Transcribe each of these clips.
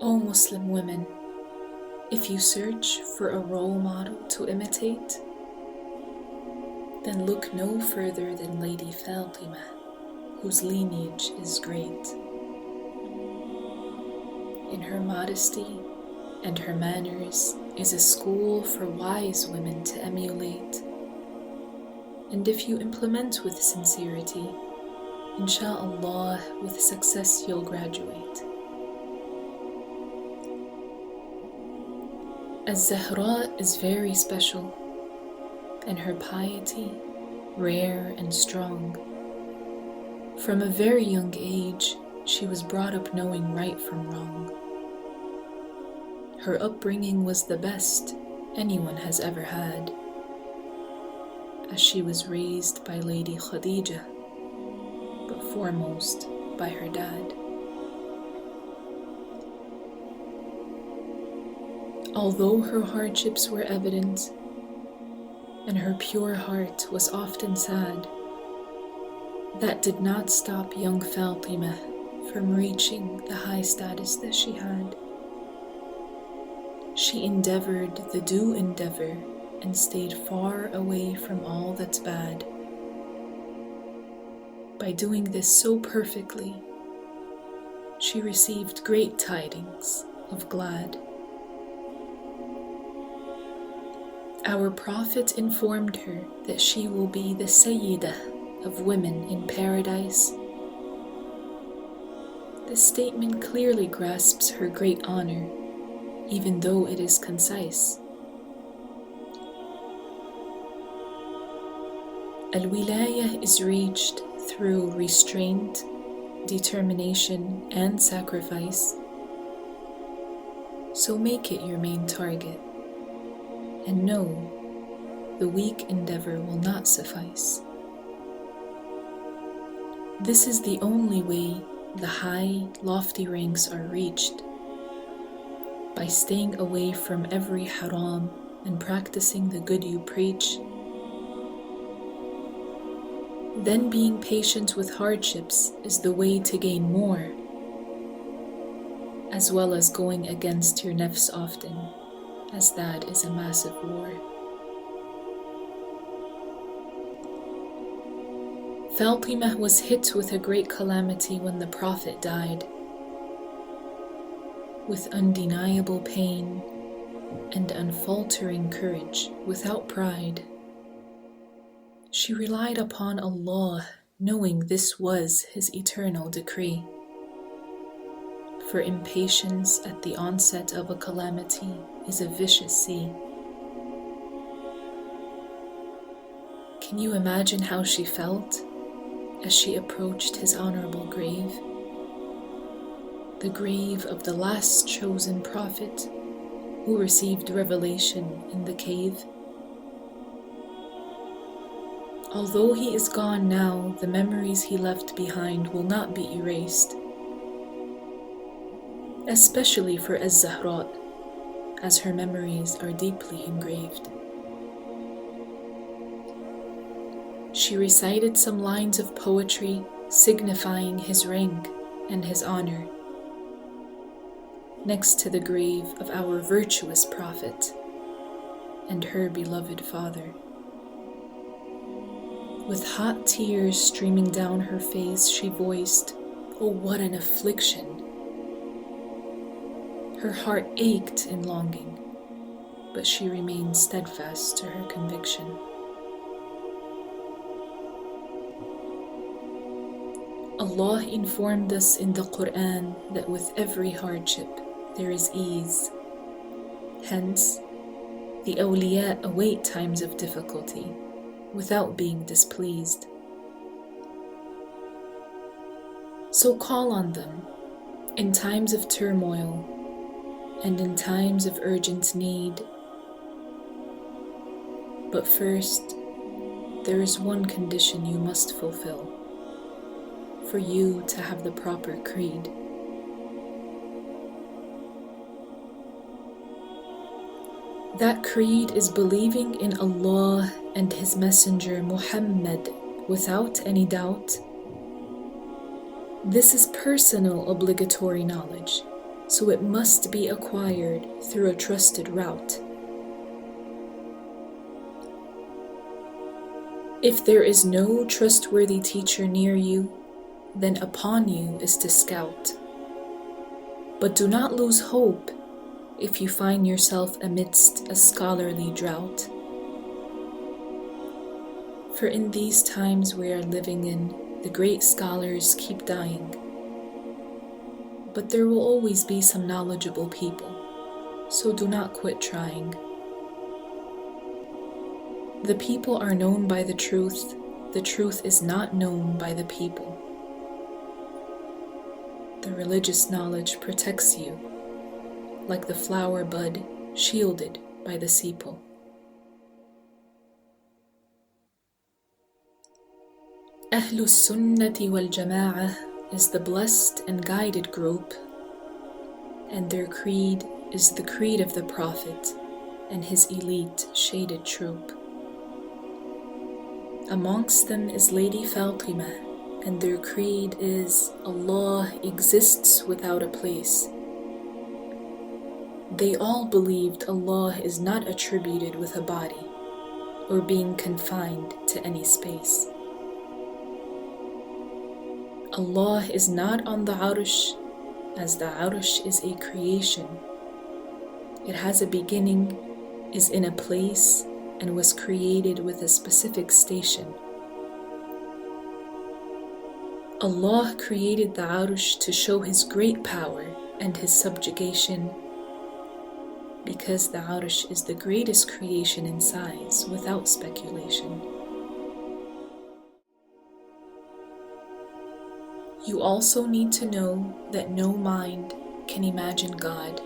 O Muslim women, if you search for a role model to imitate, then look no further than Lady Faatimah, whose lineage is great. In her modesty and her manners is a school for wise women to emulate. And if you implement with sincerity, insha'Allah, with success you'll graduate. Az-Zahraa is very special, and her piety rare and strong. From a very young age, she was brought up knowing right from wrong. Her upbringing was the best anyone has ever had, as she was raised by Lady Khadija, but foremost by her dad. Although her hardships were evident, and her pure heart was often sad, that did not stop young Faatimah from reaching the high status that she had. She endeavored the due endeavor and stayed far away from all that's bad. By doing this so perfectly, she received great tidings of glad. Our Prophet informed her that she will be the Sayyida of women in paradise. This statement clearly grasps her great honor, even though it is concise. Al-Wilayah is reached through restraint, determination, and sacrifice. So make it your main target. And know, the weak endeavor will not suffice. This is the only way the high, lofty ranks are reached, by staying away from every haram and practicing the good you preach. Then being patient with hardships is the way to gain more, as well as going against your nafs often, as that is a massive war. Faatimah was hit with a great calamity when the Prophet died. With undeniable pain and unfaltering courage, without pride, she relied upon Allah, knowing this was His eternal decree. For impatience at the onset of a calamity is a vicious sea. Can you imagine how she felt as she approached his honorable grave? The grave of the last chosen prophet who received revelation in the cave. Although he is gone now, the memories he left behind will not be erased, especially for az-Zahraa, as her memories are deeply engraved. She recited some lines of poetry signifying his rank and his honor, next to the grave of our virtuous prophet and her beloved father. With hot tears streaming down her face, she voiced, "Oh, what an affliction!" Her heart ached in longing, but she remained steadfast to her conviction. Allah informed us in the Quran that with every hardship there is ease. Hence, the awliya await times of difficulty without being displeased. So call on them in times of turmoil and in times of urgent need. But first, there is one condition you must fulfill for you to have the proper creed. That creed is believing in Allah and His Messenger Muhammad without any doubt. This is personal obligatory knowledge so it must be acquired through a trusted route. If there is no trustworthy teacher near you, then upon you is to scout. But do not lose hope if you find yourself amidst a scholarly drought. For in these times we are living in, the great scholars keep dying. But there will always be some knowledgeable people, so do not quit trying. The people are known by the truth is not known by the people. The religious knowledge protects you, like the flower bud shielded by the sepal. Ahlus sunnati wal jama'ah is the blessed and guided group, and their creed is the creed of the Prophet and his elite shaded troop. Amongst them is Lady Faatimah, and their creed is Allah exists without a place. They all believed Allah is not attributed with a body or being confined to any space. Allah is not on the Arsh, as the Arsh is a creation. It has a beginning, is in a place, and was created with a specific station. Allah created the Arsh to show His great power and His subjugation, because the Arsh is the greatest creation in size without speculation. You also need to know that no mind can imagine God,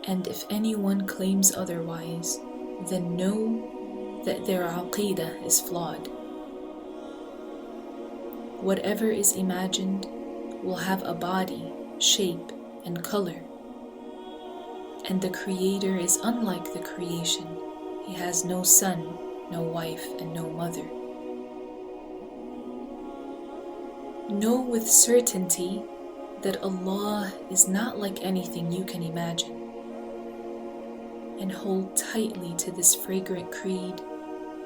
and if anyone claims otherwise, then know that their aqeedah is flawed. Whatever is imagined will have a body, shape, and color. And the Creator is unlike the creation. He has no son, no wife, and no mother. Know with certainty that Allah is not like anything you can imagine, and hold tightly to this fragrant creed,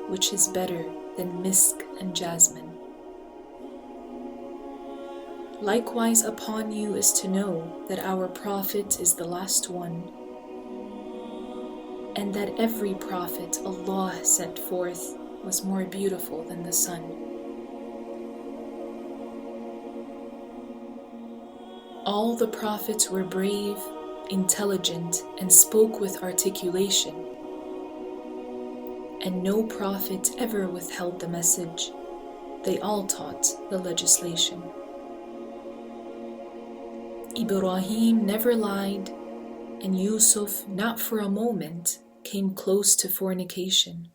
which is better than misk and jasmine. Likewise upon you is to know that our Prophet is the last one, and that every prophet Allah sent forth was more beautiful than the sun. All the prophets were brave, intelligent, and spoke with articulation, and no prophet ever withheld the message. They all taught the legislation. Ibrahim never lied, and Yusuf not for a moment came close to fornication.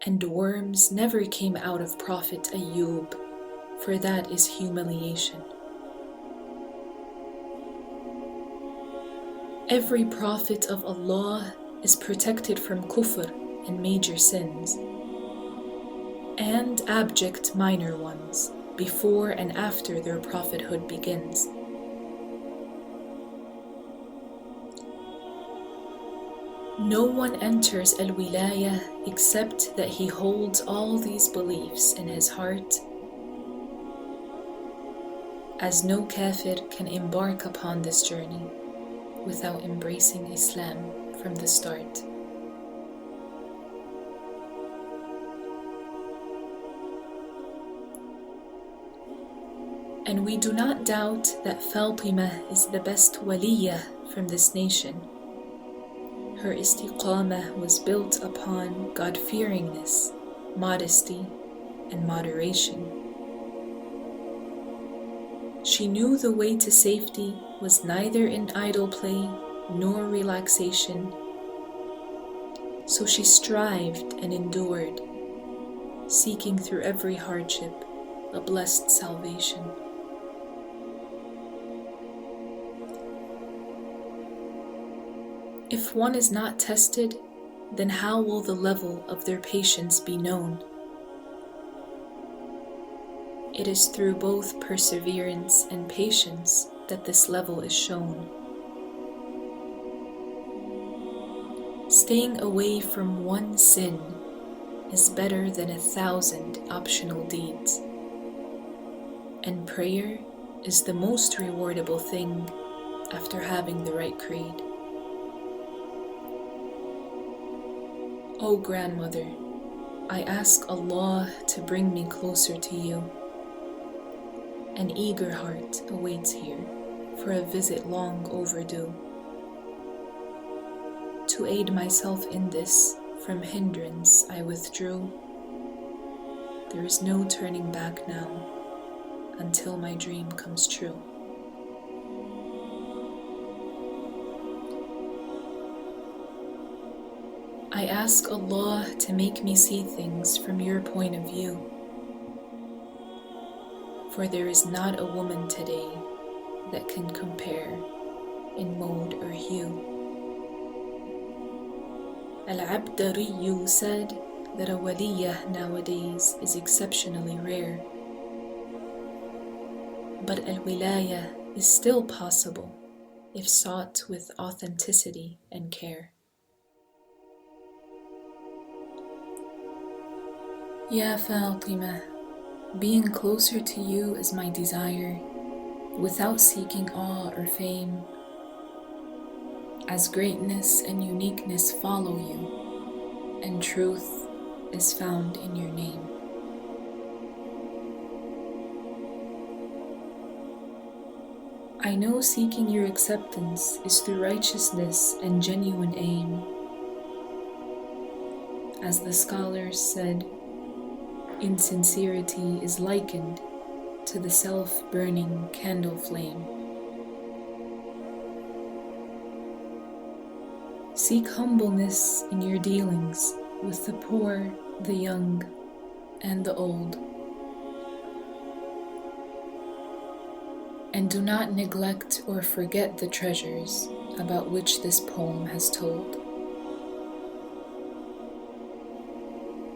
And worms never came out of Prophet Ayyub, for that is humiliation. Every prophet of Allah is protected from kufr and major sins, and abject minor ones, before and after their prophethood begins. No one enters al-wilayah except that he holds all these beliefs in his heart, as no kafir can embark upon this journey without embracing Islam from the start. And we do not doubt that Faatimah is the best waliyah from this nation. Her istiqamah was built upon God-fearingness, modesty, and moderation. She knew the way to safety was neither in idle play nor relaxation, so she strived and endured, seeking through every hardship a blessed salvation. If one is not tested, then how will the level of their patience be known? It is through both perseverance and patience that this level is shown. Staying away from one sin is better than 1,000 optional deeds. And prayer is the most rewardable thing after having the right creed. O grandmother, I ask Allah to bring me closer to you. An eager heart awaits here for a visit long overdue. To aid myself in this, from hindrance I withdrew. There is no turning back now until my dream comes true. I ask Allah to make me see things from your point of view. For there is not a woman today that can compare in mode or hue. Al-Abdariyu said that a waliyah nowadays is exceptionally rare. But al-wilayah is still possible if sought with authenticity and care. Ya Faatimah, being closer to you is my desire, without seeking awe or fame, as greatness and uniqueness follow you, and truth is found in your name. I know seeking your acceptance is through righteousness and genuine aim. As the scholars said, insincerity is likened to the self-burning candle flame. Seek humbleness in your dealings with the poor, the young, and the old. And do not neglect or forget the treasures about which this poem has told.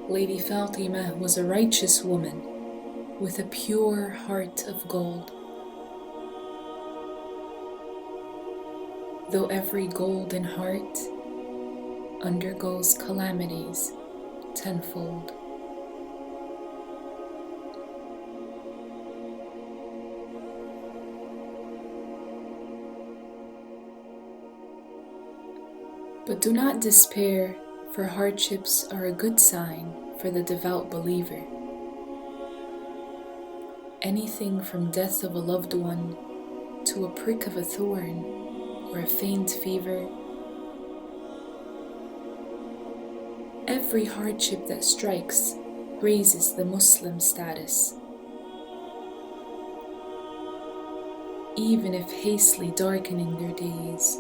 Lady Faatimah was a righteous woman with a pure heart of gold. Though every golden heart undergoes calamities tenfold. But do not despair, for hardships are a good sign for the devout believer. Anything from death of a loved one to a prick of a thorn or a faint fever, every hardship that strikes raises the Muslim status. Even if hastily darkening their days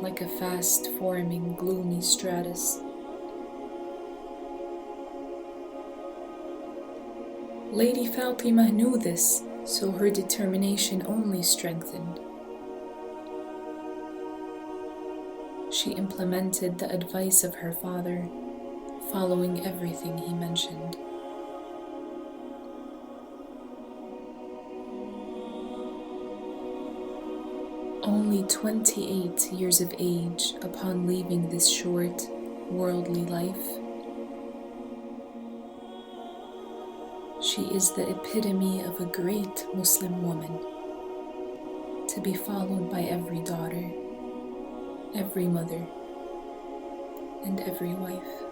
like a fast-forming gloomy stratus. Lady Faatimah knew this, so her determination only strengthened. She implemented the advice of her father, following everything he mentioned. Only 28 years of age upon leaving this short, worldly life, she is the epitome of a great Muslim woman, to be followed by every daughter, every mother, and every wife.